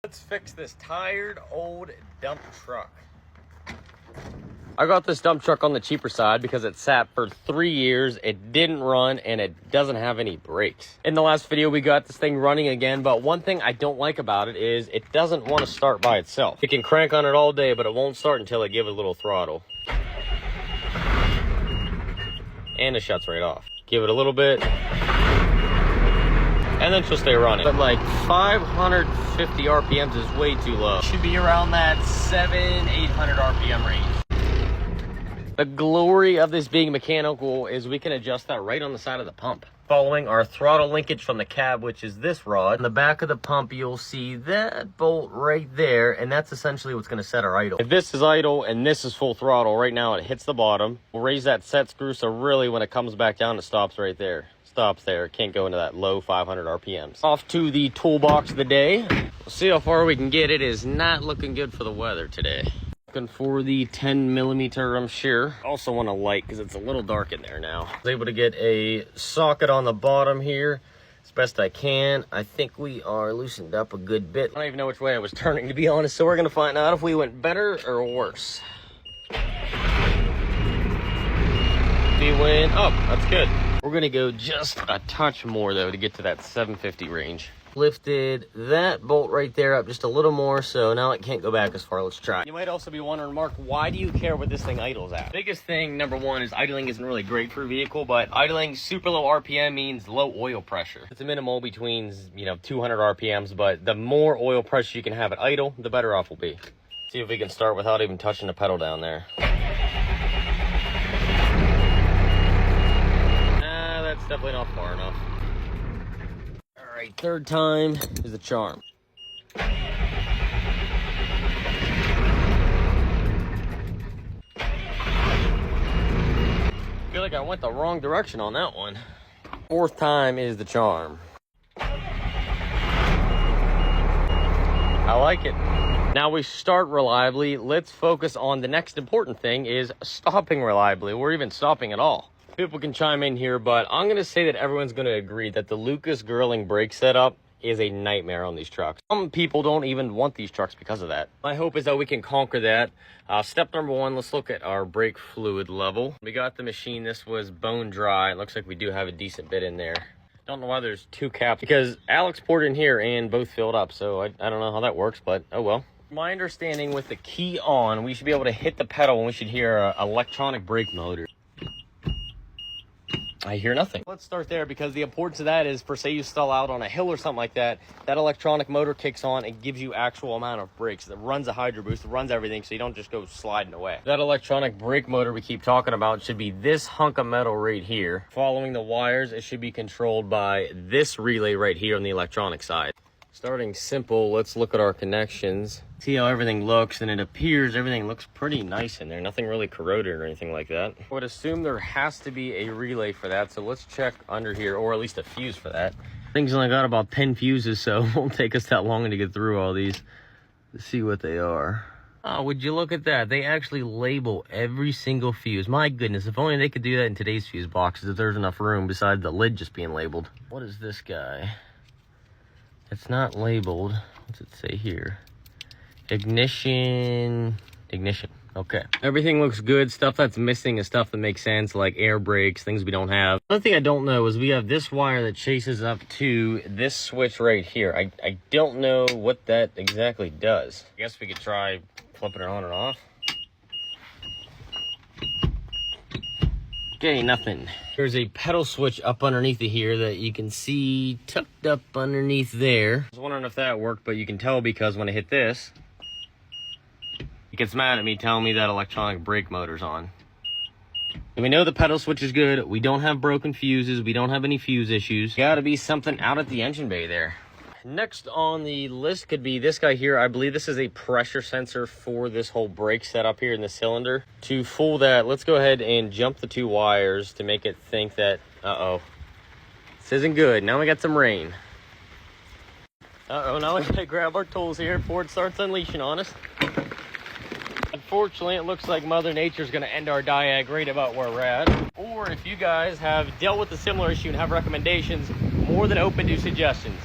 Let's fix this tired old dump truck. I got this dump truck on the cheaper side because it sat for 3 years, it didn't run, and it doesn't have any brakes. In the last video, we got this thing running again, but one thing I don't like about it is it doesn't want to start by itself. You can crank on it all day, but it won't start until I give it a little throttle. And it shuts right off. Give it a little bit, and then she'll stay running. But like 550 RPMs is way too low. Should be around that 800 RPM range. The glory of this being mechanical is we can adjust that right on the side of the pump. Following our throttle linkage from the cab, which is this rod, in the back of the pump, you'll see that bolt right there, and that's essentially what's gonna set our idle. If this is idle and this is full throttle, right now it hits the bottom. We'll raise that set screw, so really when it comes back down, it stops right there. Stops there, can't go into that low 500 RPMs. Off to the toolbox of the day. We'll see how far we can get. It is not looking good for the weather today. Looking for the 10mm, I'm sure. Also want a light because it's a little dark in there now. I was able to get a socket on the bottom here as best I can. I think we are loosened up a good bit. I don't even know which way I was turning, to be honest, so we're gonna find out if we went better or worse. We went up, that's good. We're gonna go just a touch more though to get to that 750 range. Lifted that bolt right there up just a little more, so now it can't go back as far. Let's try. You might also be wondering, Mark, why do you care what this thing idles at? Biggest thing, number one, is idling isn't really great for a vehicle, but idling super low RPM means low oil pressure. It's a minimal between, 200 RPMs, but the more oil pressure you can have at idle, the better off we'll be. See if we can start without even touching the pedal down there. That's definitely not far enough. All right, third time is the charm. I feel like I went the wrong direction on that one. Fourth time is the charm. I like it. Now we start reliably. Let's focus on the next important thing, is stopping reliably, or even stopping at all. People can chime in here, but I'm going to say that everyone's going to agree that the Lucas Girling brake setup is a nightmare on these trucks. Some people don't even want these trucks because of that. My hope is that we can conquer that. Step number one, let's look at our brake fluid level. We got the machine. This was bone dry. It looks like we do have a decent bit in there. Don't know why there's two caps, because Alex poured in here and both filled up, so I don't know how that works, but oh well. My understanding, with the key on, we should be able to hit the pedal and we should hear an electronic brake motor. I hear nothing. Let's start there, because the importance of that is, for say you stall out on a hill or something like that, that electronic motor kicks on and gives you actual amount of brakes. It runs a hydro boost, it runs everything, so you don't just go sliding away. That electronic brake motor we keep talking about should be this hunk of metal right here. Following the wires, it should be controlled by this relay right here on the electronic side. Starting simple, let's look at our connections. See how everything looks, and it appears everything looks pretty nice in there. Nothing really corroded or anything like that. I would assume there has to be a relay for that, so let's check under here, or at least a fuse for that. Thing's only got about 10 fuses, so it won't take us that long to get through all these to see what they are. Oh, would you look at that? They actually label every single fuse. My goodness, if only they could do that in today's fuse boxes, if there's enough room besides the lid just being labeled. What is this guy? It's not labeled. What's it say here? Ignition. Okay. Everything looks good. Stuff that's missing is stuff that makes sense, like air brakes, things we don't have. Another thing I don't know is we have this wire that chases up to this switch right here. I don't know what that exactly does. I guess we could try flipping it on and off. Okay, nothing. There's a pedal switch up underneath it here that you can see tucked up underneath there. I was wondering if that worked, but you can tell because when I hit this, it gets mad at me telling me that electronic brake motor's on. And we know the pedal switch is good. We don't have broken fuses. We don't have any fuse issues. Gotta be something out at the engine bay there. Next on the list could be this guy here. I believe this is a pressure sensor for this whole brake setup here in the cylinder. To fool that, let's go ahead and jump the two wires to make it think that, uh-oh, this isn't good. Now we got some rain. Uh-oh, now we gotta grab our tools here before it starts unleashing on us. Unfortunately, it looks like Mother Nature's gonna end our diag right about where we're at. Or if you guys have dealt with a similar issue and have recommendations, more than open to suggestions.